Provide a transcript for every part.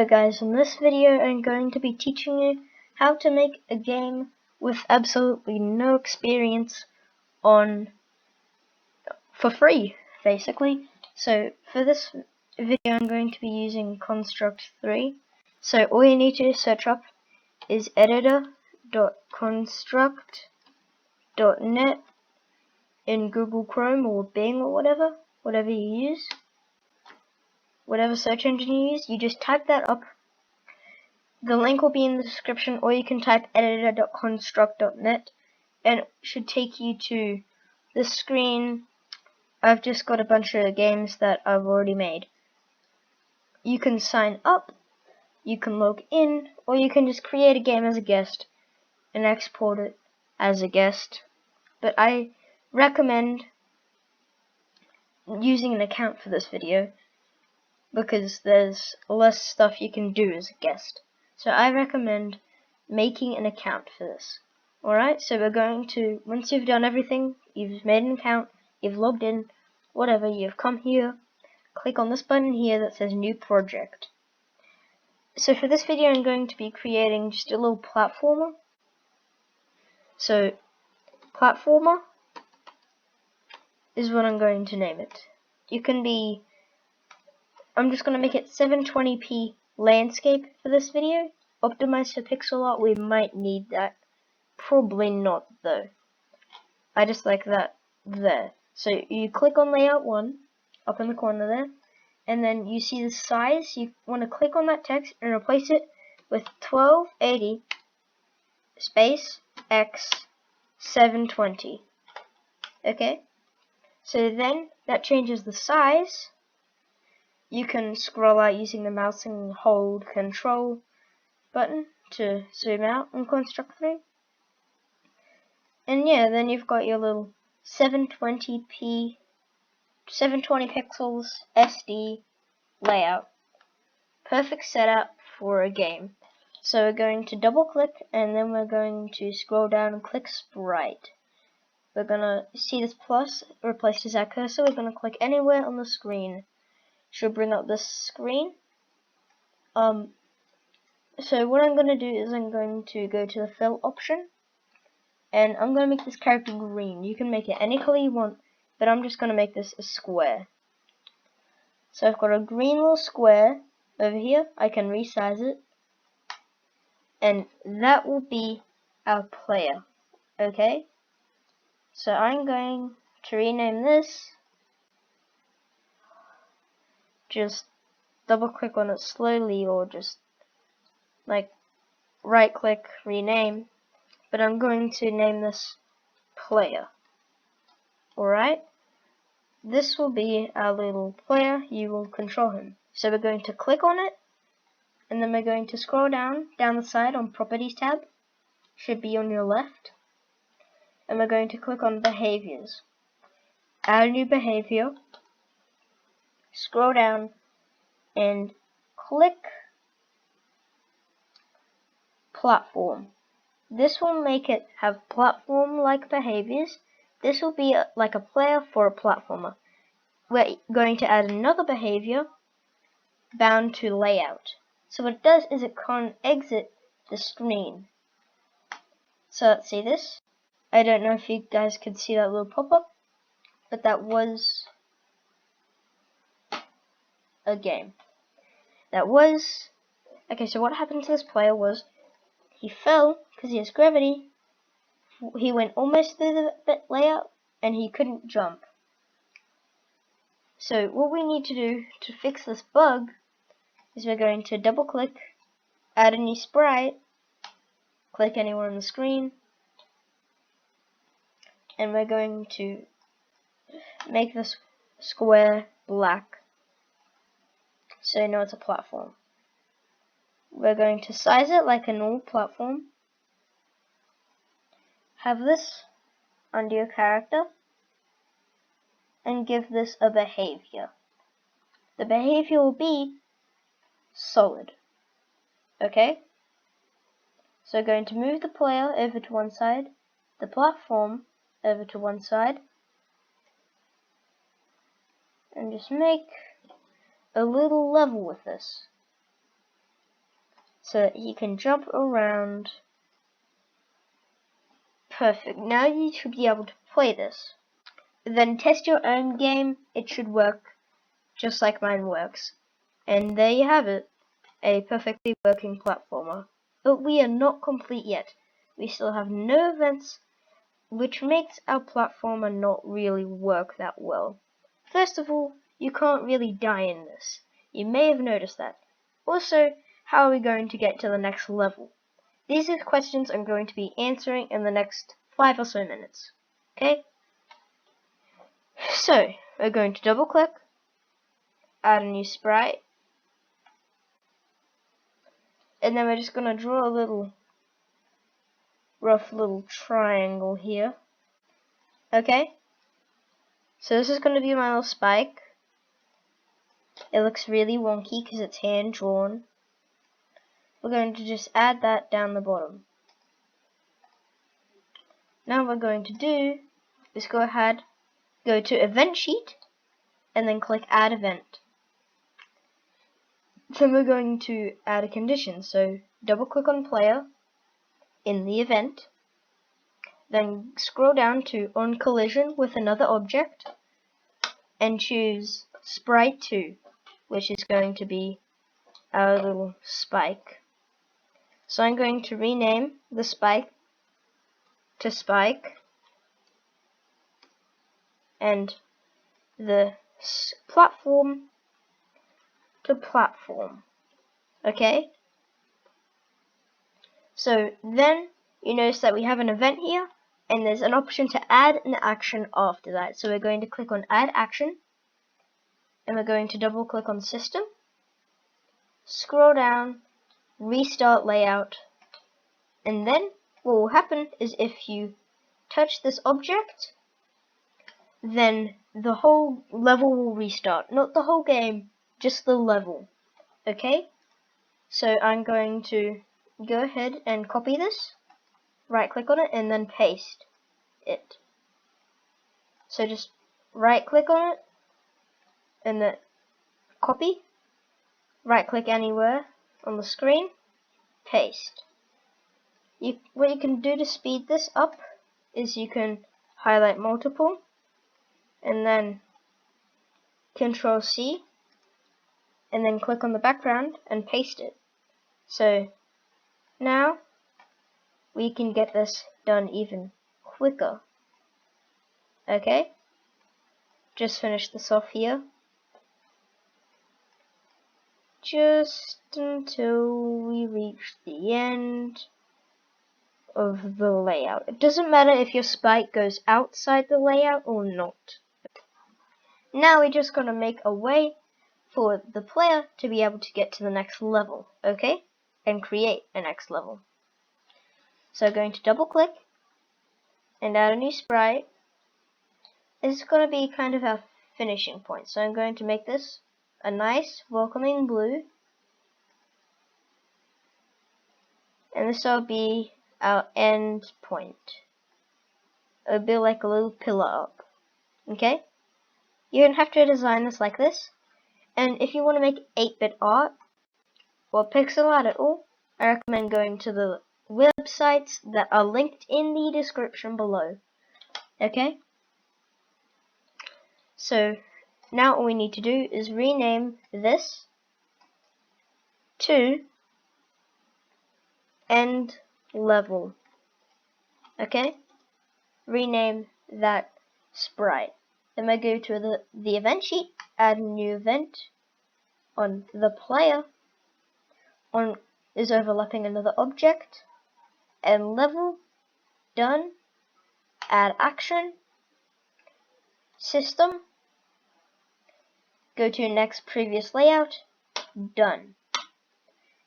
Hello guys, in this video I'm going to be teaching you how to make a game with absolutely no experience for free, basically. So for this video I'm going to be using Construct 3. So all you need to search up is editor.construct.net in Google Chrome or Bing or whatever you use. Whatever search engine you use, you just type that up. The link will be in the description, or you can type editor.construct.net and it should take you to this screen. I've just got a bunch of games that I've already made. You can sign up, you can log in, or you can just create a game as a guest and export it as a guest. But I recommend using an account for this video because there's less stuff you can do as a guest. So I recommend making an account for this. Alright, so we're going to, once you've done everything, you've made an account, you've logged in, whatever, you've come here, click on this button here that says New Project. So for this video I'm going to be creating just a little platformer. So, platformer is what I'm going to name it. I'm just going to make it 720p landscape for this video. Optimize for pixel art, we might need that. Probably not though. I just like that there. So you click on layout 1 up in the corner there, and then you see the size. You want to click on that text and replace it with 1280 space x 720. Okay, so then that changes the size. You can scroll out using the mouse and hold Control button to zoom out on Construct 3. And yeah, then you've got your little 720 pixels SD layout. Perfect setup for a game. So we're going to double click and then we're going to scroll down and click Sprite. We're going to see this plus replaced as our cursor. We're going to click anywhere on the screen. Should bring up this screen. So what I'm going to do is I'm going to go to the fill option. And I'm going to make this character green. You can make it any color you want, but I'm just going to make this a square. So I've got a green little square over here. I can resize it. And that will be our player. Okay? So I'm going to rename this. Just double click on it slowly or just like right click, rename. But I'm going to name this player. Alright? This will be our little player. You will control him. So we're going to click on it, and then we're going to scroll down the side on Properties tab. Should be on your left. And we're going to click on Behaviors. Add a new behavior. Scroll down and click Platform. This will make it have platform-like behaviors. This will be like a player for a platformer. We're going to add another behavior bound to layout. So what it does is it can't exit the screen. So let's see this. I don't know if you guys could see that little pop-up, but that was a game. Okay, so what happened to this player was he fell because he has gravity. He went almost through the layout and he couldn't jump. So what we need to do to fix this bug is we're going to double click, add a new sprite, click anywhere on the screen, and we're going to make this square black so you know it's a platform. We're going to size it like a normal platform. Have this under your character and give this a behavior. The behavior will be solid. Okay? So we're going to move the player over to one side, the platform over to one side, and just make a little level with this. so that he can jump around. Perfect. Now you should be able to play this. Then test your own game. It should work just like mine works. And there you have it, a perfectly working platformer. But we are not complete yet. We still have no events, which makes our platformer not really work that well. First of all, you can't really die in this. You may have noticed that. Also, how are we going to get to the next level? These are the questions I'm going to be answering in the next 5 or so minutes. Okay? So, we're going to double click, add a new sprite, and then we're just going to draw a little rough little triangle here. Okay? So this is going to be my little spike. It looks really wonky because it's hand drawn. We're going to just add that down the bottom. Now what we're going to do is go ahead, go to event sheet, and then click add event. Then we're going to add a condition, so double click on player in the event, then scroll down to on collision with another object, and choose sprite 2, which is going to be our little spike. So I'm going to rename the spike to spike, and the platform to platform. Okay? So then you notice that we have an event here, and there's an option to add an action after that. So we're going to click on add action, and we're going to double click on system, scroll down, restart layout, and then what will happen is if you touch this object, then the whole level will restart. Not the whole game, just the level. Okay? So I'm going to go ahead and copy this, right click on it, and then paste it. So just right click on it, and then copy, right click anywhere on the screen, paste. What you can do to speed this up is you can highlight multiple, and then Control C, and then click on the background and paste it. So now we can get this done even quicker. Okay? Just finish this off here. Just until we reach the end of the layout. It doesn't matter if your spike goes outside the layout or not. Now we're just going to make a way for the player to be able to get to the next level, okay? And create a next level. So going to double click and add a new sprite. This is going to be kind of our finishing point. So I'm going to make this a nice welcoming blue. And this will be our end point. It'll be like a little pillar up. Okay? You don't have to design this like this. And if you want to make 8-bit art or pixel art at all, I recommend going to the websites that are linked in the description below. Okay? So now all we need to do is rename this to end level. Okay? Rename that sprite. Then I go to the event sheet, add a new event on the player is overlapping another object, and level, done, add action, system, go to next previous layout, done.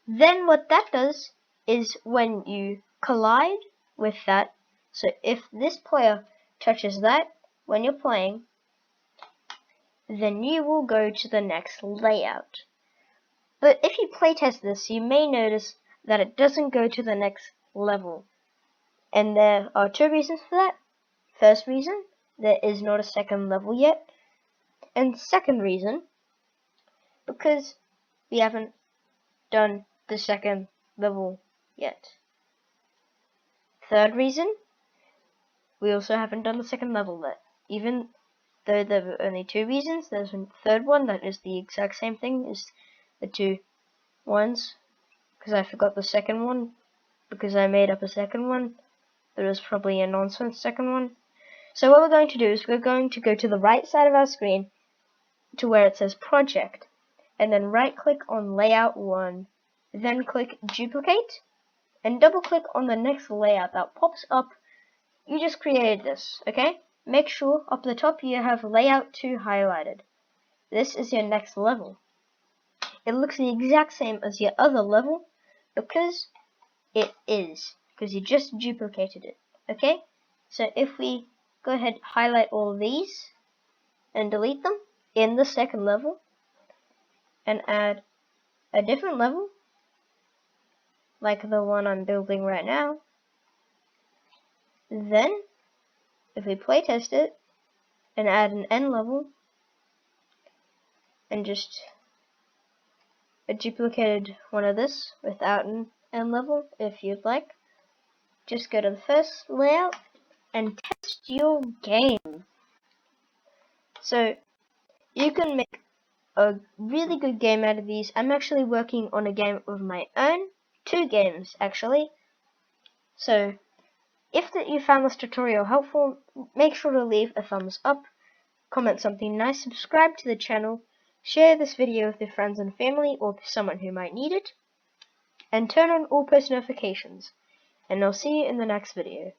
Then what that does is when you collide with that, so if this player touches that when you're playing, then you will go to the next layout. But if you playtest this, you may notice that it doesn't go to the next level. And there are 2 reasons for that. First reason, there is not a second level yet. And second reason, because we haven't done the second level yet. Third reason, we also haven't done the second level yet. Even though there were only 2 reasons, there's a third one that is the exact same thing as the 2 ones, because I forgot the second one, because I made up a second one. There was probably a nonsense second one. So what we're going to do is we're going to go to the right side of our screen to where it says project, and then right click on layout 1, then click duplicate, and double click on the next layout that pops up. You just created this, okay? Make sure up the top you have layout 2 highlighted. This is your next level. It looks the exact same as your other level because it is, because you just duplicated it, okay? So if we go ahead, highlight all of these and delete them in the second level and add a different level like the one I'm building right now, then if we playtest it and add an end level and just a duplicated one of this without an end level, if you'd like, just go to the first layout and test your game. So you can make a really good game out of these. I'm actually working on a game of my own, 2 games actually. So if you found this tutorial helpful, make sure to leave a thumbs up, comment something nice, subscribe to the channel, share this video with your friends and family or someone who might need it, and turn on all post notifications. And I'll see you in the next video.